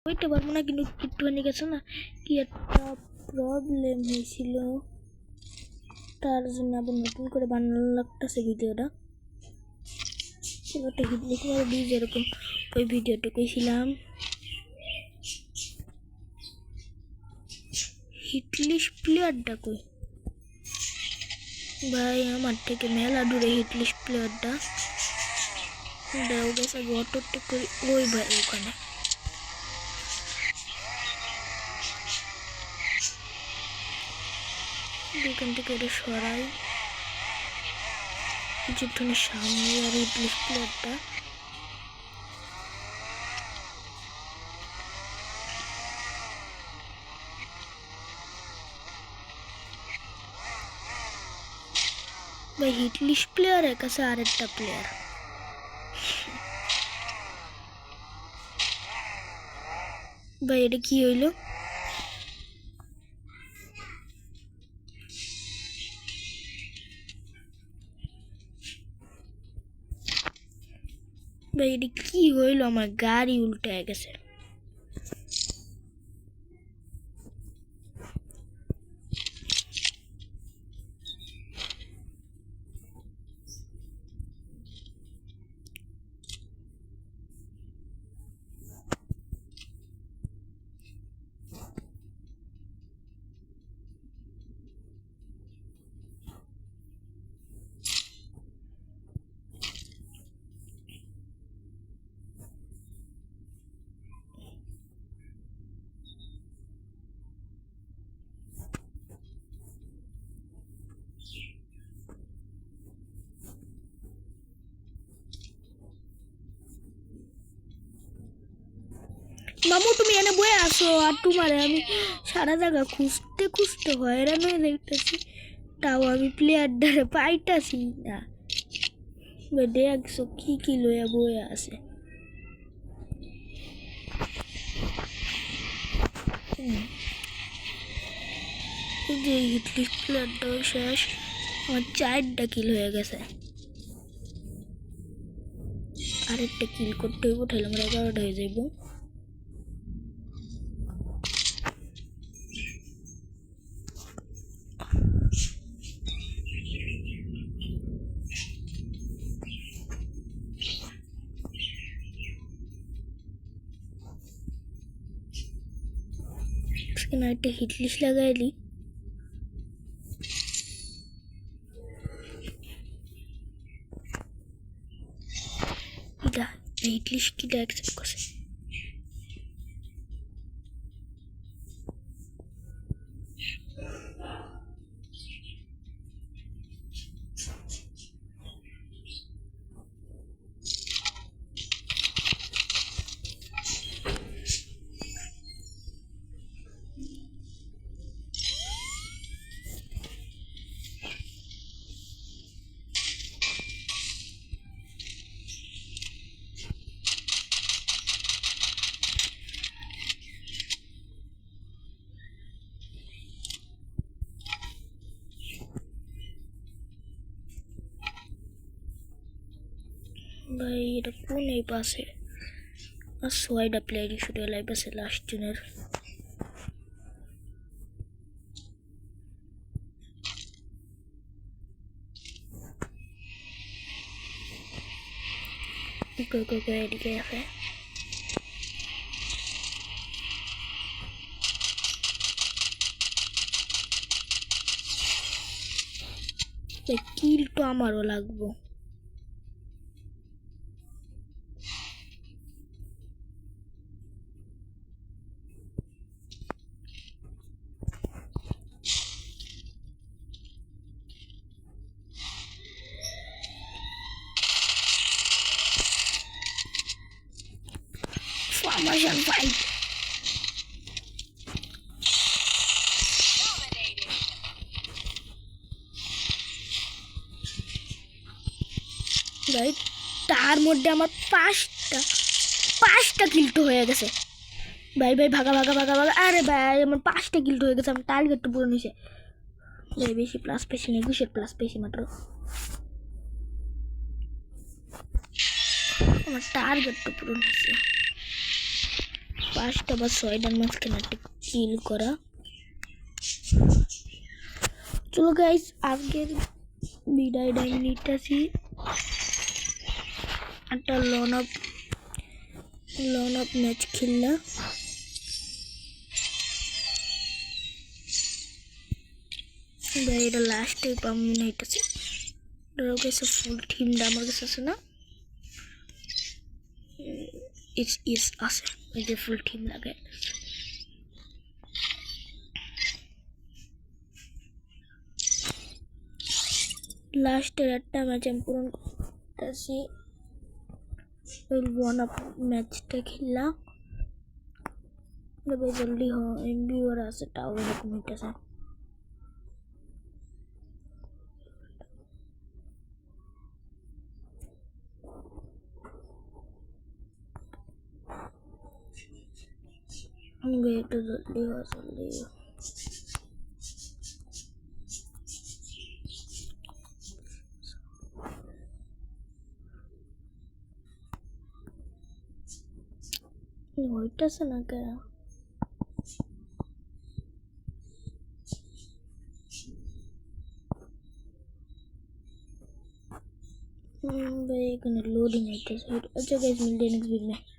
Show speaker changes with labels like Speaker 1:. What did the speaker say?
Speaker 1: ওইটা পারবো না, কিন্তু একটুখানি গেছে না কি একটা প্রবলেম হয়েছিল, তার জন্য আবার নতুন করে বানানো লাগতেছে ভিডিওটা। একটা হিট লিখে দিই যেরকম ওই ভিডিওটুকুই ছিলাম। হিটলিশ প্লেয়ারটা কই ভাই? আমার থেকে মেলা দূরে হিটলিশ প্লেয়ারটা। দাও গেছে অটোটেক করি। ওই ভাই ওখানে এখান থেকে এটা সরাই কিছুক্ষণের সামনে। আর হিটলিশ প্লেয়ারটা ভাই হিটলিশ প্লেয়ারের কাছে আরেকটা প্লেয়ার। ভাই এটা কি হইলো? ভাই এটা কি হইলো? আমার গাড়ি উল্টে গেছে। মামু তুমি এনে বয়ে আসো, আর তোমারে আমি সারা জায়গা খুঁজতে খুঁজতে হয়রান হয়ে দেখতেছি, তাও আমি প্লেয়ারটারে পাইতাছি না। দেখছো কি কি লইয়া বয়ে আছে। যে হিটলিশ প্লেয়ারটাও শেষ, আমার 4টা কিল হয়ে গেছে। আরেকটা কিল করতে হইব, তাহলে আমার 11টা হয়ে যাইব। একটা হিটলিশ লাগাইলি হিটলিশ কিটা অ্যাকসেপ্ট করছে। ভাই এটা কোন এই পাশে? আর 6টা প্লেয়ারই শুধু এলাই পাশে লাস্ট জনের। এদিকে আছে কিল তো আমারও লাগবো। Formation fight. ভাই তার মধ্যে আমার পাঁচটা কিল হয়ে গেছে। ভাই ভাই ভাগা ভাগা ভাগা ভাগা। আরে ভাই আমার 5টা কিল হয়ে গেছে। আমার টার্গেটটা পুরো নিছে। ভাই বেশি প্লাস পেয়েছি না, 20 প্লাস পেয়েছি মাত্র। আমার টার্গেটটা পুরো নিছে। 5টা বা 6টার মাঝখানে একটা কিল করা। চলো গাইস আজকের বিদায় নিতেছি। একটা লন আপ ম্যাচ খেললা। ভাই এটা লাস্টে পাম মনে হইতেছে। ওর কাছে ফুল টিমটা আমার কাছে আছে না? ইস আছে, এই যে ফুল টিম লাগাই। লাস্টের একটা ম্যাচ আমি পূরণ করতেছি। ওয়ান আপ ম্যাচটা খেললাম। জলদি এমবি ওর আছে, তাও এরকম হইতেছে। একটু জলদি হইতেছে না কেন? भाई लोडिंग है। अच्छा गाइस मिलते हैं नेक्स्ट वीडियो में।